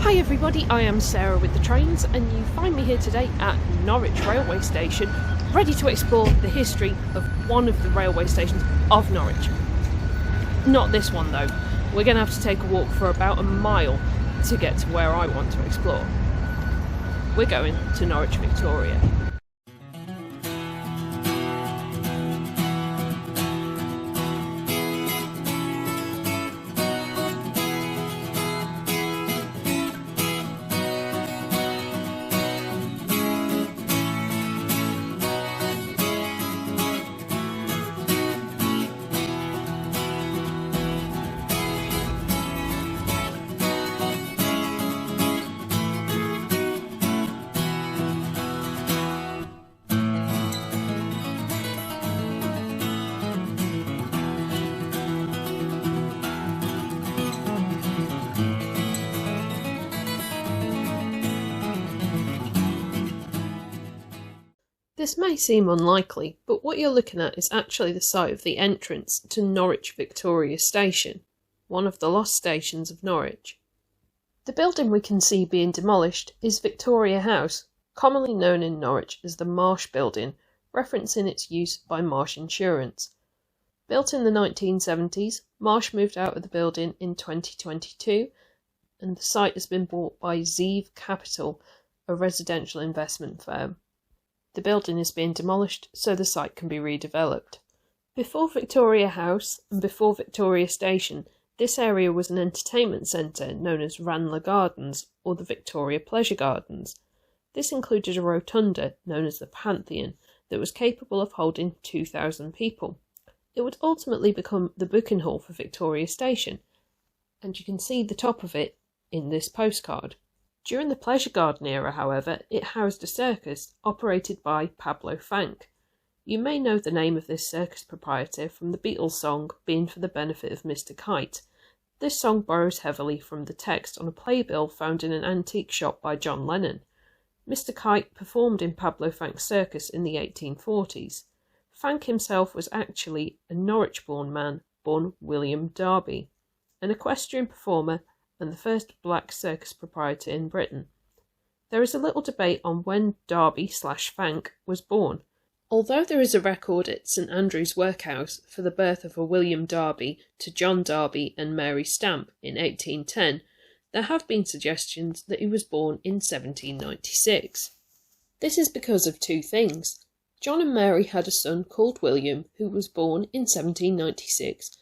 Hi everybody, I am Sarah with the trains, and you find me here today at Norwich railway station, ready to explore the history of one of the railway stations of Norwich. Not this one though. We're going to have to take a walk for about a mile to get to where I want to explore. We're going to Norwich Victoria. This may seem unlikely, but what you're looking at is actually the site of the entrance to Norwich Victoria Station, one of the lost stations of Norwich. The building we can see being demolished is Victoria House, commonly known in Norwich as the Marsh Building, referencing its use by Marsh Insurance. Built in the 1970s, Marsh moved out of the building in 2022, and the site has been bought by Zeev Capital, a residential investment firm. The building is being demolished so the site can be redeveloped. Before Victoria House and before Victoria Station, this area was an entertainment centre known as Randler Gardens or the Victoria Pleasure Gardens. This included a rotunda known as the Pantheon that was capable of holding 2,000 people. It would ultimately become the booking hall for Victoria Station, and you can see the top of it in this postcard. During the Pleasure Garden era, however, it housed a circus operated by Pablo Fanque. You may know the name of this circus proprietor from the Beatles song Being for the Benefit of Mr. Kite. This song borrows heavily from the text on a playbill found in an antique shop by John Lennon. Mr. Kite performed in Pablo Fanque's circus in the 1840s. Fanque himself was actually a Norwich-born man, born William Darby, an equestrian performer and the first black circus proprietor in Britain. There is a little debate on when Darby/Fanque was born. Although there is a record at St Andrew's Workhouse for the birth of a William Darby to John Darby and Mary Stamp in 1810, there have been suggestions that he was born in 1796. This is because of two things. John and Mary had a son called William who was born in 1796,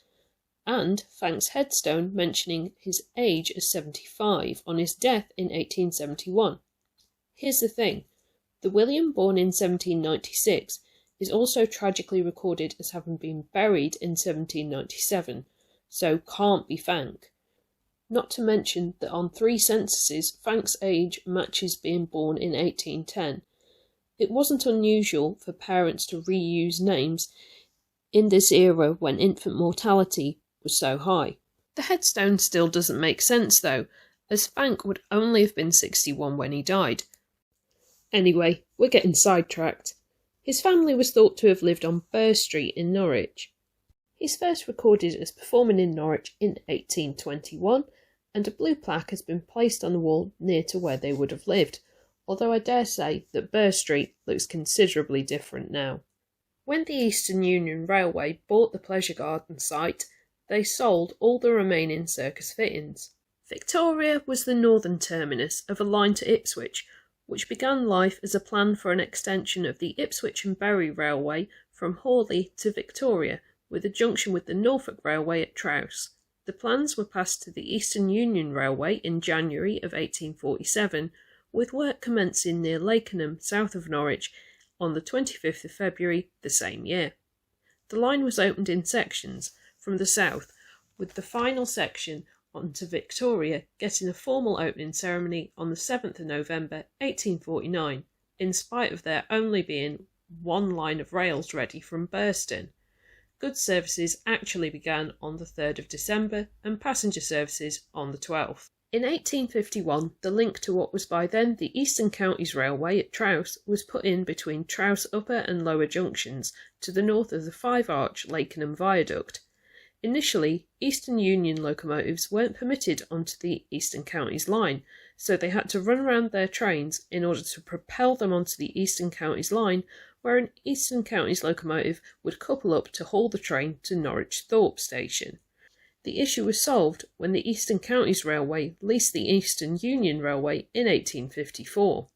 and Fanque's headstone mentioning his age as 75 on his death in 1871. Here's the thing, the William born in 1796 is also tragically recorded as having been buried in 1797, so can't be Fanque. Not to mention that on 3 censuses Fanque's age matches being born in 1810. It wasn't unusual for parents to reuse names in this era when infant mortality was so high. The headstone still doesn't make sense though, as Fanque would only have been 61 when he died. Anyway, we're getting sidetracked. His family was thought to have lived on Burr Street in Norwich. He's first recorded as performing in Norwich in 1821, and a blue plaque has been placed on the wall near to where they would have lived, although I dare say that Burr Street looks considerably different now. When the Eastern Union Railway bought the Pleasure Garden site, they sold all the remaining circus fittings. Victoria was the northern terminus of a line to Ipswich, which began life as a plan for an extension of the Ipswich and Bury Railway from Hawley to Victoria, with a junction with the Norfolk Railway at Trowse. The plans were passed to the Eastern Union Railway in January of 1847, with work commencing near Lakenham, south of Norwich, on the 25th of February the same year. The line was opened in sections from the south, with the final section onto Victoria getting a formal opening ceremony on the 7th of November 1849, in spite of there only being one line of rails ready from Burston. Goods services actually began on the 3rd of December and passenger services on the 12th. In 1851, the link to what was by then the Eastern Counties Railway at Trowse was put in between Trowse Upper and Lower Junctions to the north of the 5-arch Lakenham Viaduct. Initially, Eastern Union locomotives weren't permitted onto the Eastern Counties line, so they had to run around their trains in order to propel them onto the Eastern Counties line, where an Eastern Counties locomotive would couple up to haul the train to Norwich Thorpe station. The issue was solved when the Eastern Counties Railway leased the Eastern Union Railway in 1854.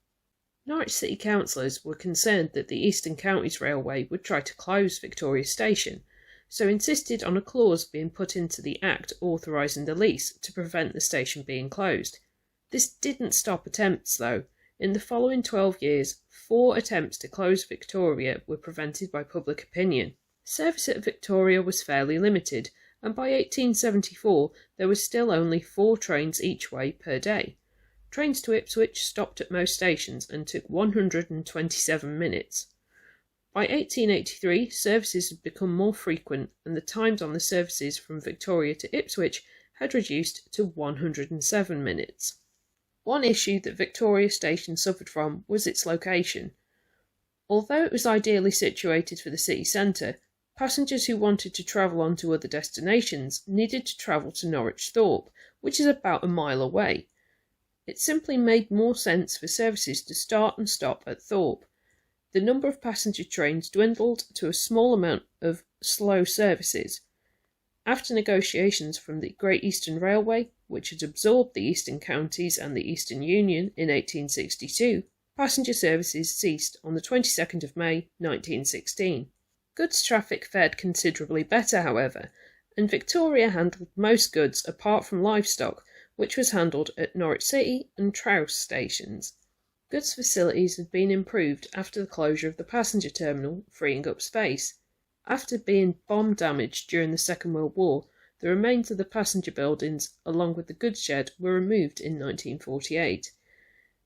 Norwich City councillors were concerned that the Eastern Counties Railway would try to close Victoria Station, so insisted on a clause being put into the Act authorising the lease to prevent the station being closed. This didn't stop attempts, though. In the following 12 years, 4 attempts to close Victoria were prevented by public opinion. Service at Victoria was fairly limited, and by 1874 there was still only 4 trains each way per day. Trains to Ipswich stopped at most stations and took 127 minutes. By 1883, services had become more frequent, and the times on the services from Victoria to Ipswich had reduced to 107 minutes. One issue that Victoria Station suffered from was its location. Although it was ideally situated for the city centre, passengers who wanted to travel on to other destinations needed to travel to Norwich Thorpe, which is about a mile away. It simply made more sense for services to start and stop at Thorpe. The number of passenger trains dwindled to a small amount of slow services. After negotiations from the Great Eastern Railway, which had absorbed the Eastern Counties and the Eastern Union in 1862, passenger services ceased on the 22nd of May 1916. Goods traffic fared considerably better, however, and Victoria handled most goods apart from livestock, which was handled at Norwich City and Trowse stations. Goods facilities had been improved after the closure of the passenger terminal, freeing up space. After being bomb damaged during the Second World War, the remains of the passenger buildings, along with the goods shed, were removed in 1948.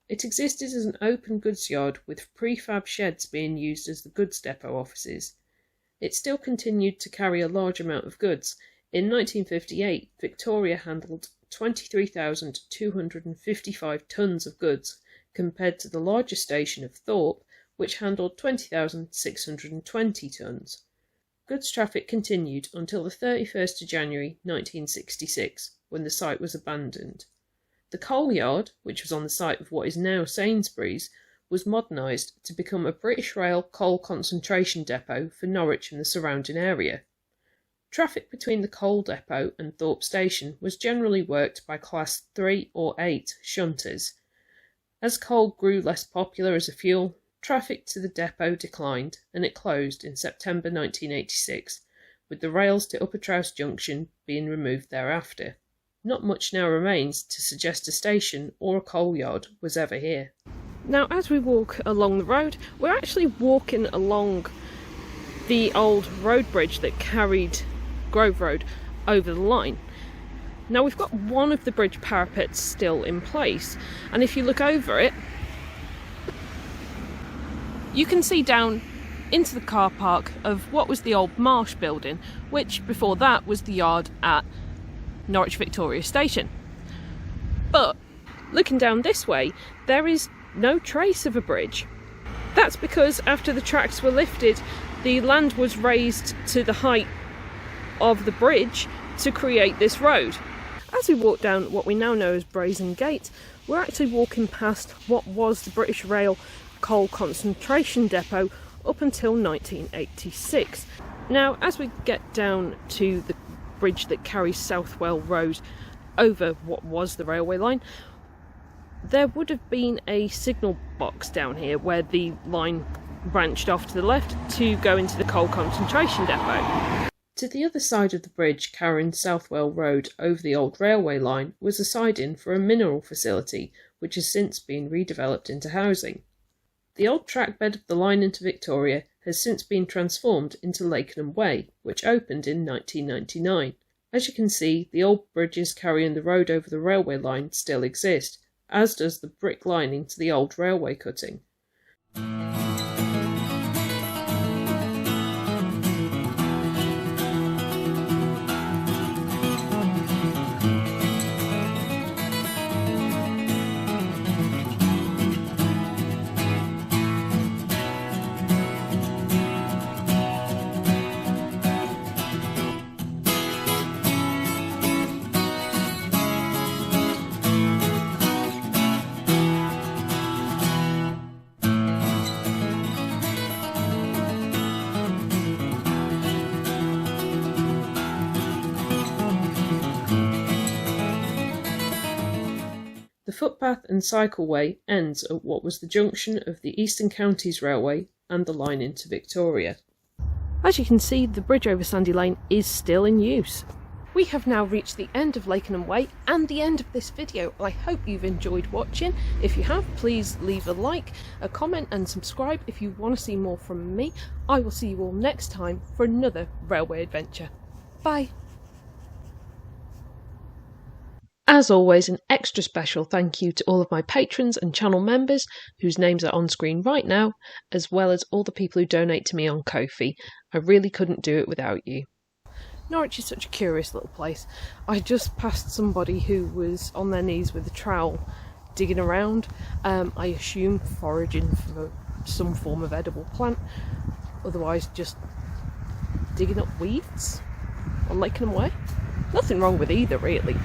It existed as an open goods yard with prefab sheds being used as the goods depot offices. It still continued to carry a large amount of goods. In 1958, Victoria handled 23,255 tonnes of goods, compared to the larger station of Thorpe, which handled 20,620 tonnes. Goods traffic continued until the 31st of January 1966, when the site was abandoned. The coal yard, which was on the site of what is now Sainsbury's, was modernised to become a British Rail coal concentration depot for Norwich and the surrounding area. Traffic between the coal depot and Thorpe Station was generally worked by Class 3 or 8 shunters. As coal grew less popular as a fuel, traffic to the depot declined, and it closed in September 1986, with the rails to Upper Trowse Junction being removed thereafter. Not much now remains to suggest a station or a coal yard was ever here. Now, as we walk along the road, we're actually walking along the old road bridge that carried Grove Road over the line. Now, we've got one of the bridge parapets still in place, and if you look over it, you can see down into the car park of what was the old Marsh building, which before that was the yard at Norwich Victoria Station. But looking down this way, there is no trace of a bridge. That's because after the tracks were lifted, the land was raised to the height of the bridge to create this road. As we walk down what we now know as Brazen Gate, we're actually walking past what was the British Rail coal concentration depot up until 1986. Now, as we get down to the bridge that carries Southwell Road over what was the railway line, there would have been a signal box down here where the line branched off to the left to go into the coal concentration depot. To the other side of the bridge carrying Southwell Road over the old railway line was a siding for a mineral facility, which has since been redeveloped into housing. The old track bed of the line into Victoria has since been transformed into Lakenham Way, which opened in 1999. As you can see, the old bridges carrying the road over the railway line still exist, as does the brick lining to the old railway cutting. The footpath and cycleway ends at what was the junction of the Eastern Counties Railway and the line into Victoria. As you can see, the bridge over Sandy Lane is still in use. We have now reached the end of Lakenham Way and the end of this video. I hope you've enjoyed watching. If you have, please leave a like, a comment and subscribe if you want to see more from me. I will see you all next time for another railway adventure. Bye! As always, an extra special thank you to all of my patrons and channel members whose names are on screen right now, as well as all the people who donate to me on Ko-fi. I really couldn't do it without you. Norwich is such a curious little place. I just passed somebody who was on their knees with a trowel digging around, I assume foraging for some form of edible plant, otherwise just digging up weeds on Lakenham Way. Nothing wrong with either, really.